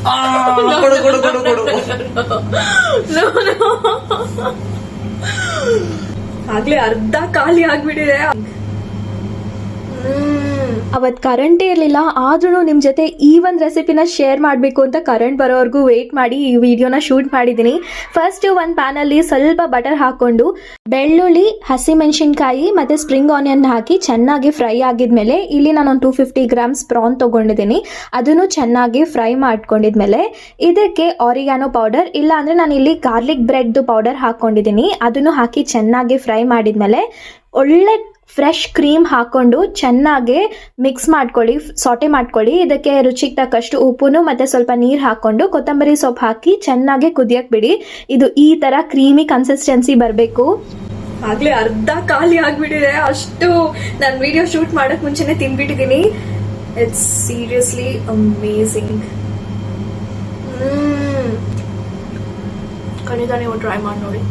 ಕೊಡು ಕೊಡು ಕೊಡು ಕೊಡು. ಆಗ್ಲೇ ಅರ್ಧ ಖಾಲಿ ಆಗ್ಬಿಟ್ಟಿದೆ. ಅವತ್ ಕರೆಂಟ್ ಇರ್ಲಿಲ್ಲ, ಆದ್ರೂ ನಿಮ್ ಜೊತೆ ಈ ಒಂದ್ ರೆಸಿಪಿನ ಶೇರ್ ಮಾಡ್ಬೇಕು ಅಂತ ಕರೆಂಟ್ ಬರೋವರೆಗೂ ವೇಟ್ ಮಾಡಿ ಈ ವಿಡಿಯೋನ ಶೂಟ್ ಮಾಡಿದೀನಿ. ಫಸ್ಟ್ ಒಂದ್ ಪ್ಯಾನ್ ಅಲ್ಲಿ ಸ್ವಲ್ಪ ಬಟರ್ ಹಾಕೊಂಡು ಬೆಳ್ಳುಳ್ಳಿ, ಹಸಿಮೆಣಸಿನಕಾಯಿ ಮತ್ತೆ ಸ್ಪ್ರಿಂಗ್ ಆನಿಯನ್ ಹಾಕಿ ಚೆನ್ನಾಗಿ ಫ್ರೈ ಆಗಿದ್ಮೇಲೆ ಇಲ್ಲಿ ನಾನು ಒಂದು 250 ಗ್ರಾಮ್ಸ್ ಪ್ರಾನ್ ತಗೊಂಡಿದ್ದೀನಿ. ಅದನ್ನು ಚೆನ್ನಾಗಿ ಫ್ರೈ ಮಾಡ್ಕೊಂಡಿದ್ಮೇಲೆ ಇದಕ್ಕೆ ಆರಿಗಾನೋ ಪೌಡರ್, ಇಲ್ಲ ಅಂದ್ರೆ ನಾನು ಇಲ್ಲಿ ಗಾರ್ಲಿಕ್ ಬ್ರೆಡ್ ಪೌಡರ್ ಹಾಕೊಂಡಿದ್ದೀನಿ. ಅದನ್ನು ಹಾಕಿ ಚೆನ್ನಾಗಿ ಫ್ರೈ ಮಾಡಿದ್ಮೇಲೆ ಒಳ್ಳೆ ಫ್ರೆಶ್ ಕ್ರೀಮ್ ಹಾಕೊಂಡು ಚೆನ್ನಾಗಿ ಮಿಕ್ಸ್ ಮಾಡ್ಕೊಳ್ಳಿ, ಸಾಟೆ ಮಾಡ್ಕೊಳ್ಳಿ. ಇದಕ್ಕೆ ರುಚಿಗೆ ತಕ್ಕಷ್ಟು ಉಪ್ಪುನು ಮತ್ತೆ ಸ್ವಲ್ಪ ನೀರು ಹಾಕೊಂಡು ಕೊತ್ತಂಬರಿ ಸೊಪ್ಪು ಹಾಕಿ ಚೆನ್ನಾಗಿ ಕುದಿಯಕ್ ಬಿಡಿ. ಇದು ಈ ತರ ಕ್ರೀಮಿ ಕನ್ಸಿಸ್ಟೆನ್ಸಿ ಬರಬೇಕು. ಆಗ್ಲೇ ಅರ್ಧ ಖಾಲಿ ಆಗ್ಬಿಟ್ಟಿದೆ, ಅಷ್ಟು ನಾನು ವಿಡಿಯೋ ಶೂಟ್ ಮಾಡಕ್ ಮುಂಚೆನೆ ತಿನ್ಬಿಟ್ಟಿದ್ದೀನಿ. It's seriously amazing. ಖಂಡಿತ ನೀವು ಟ್ರೈ ಮಾಡಿ ನೋಡಿ.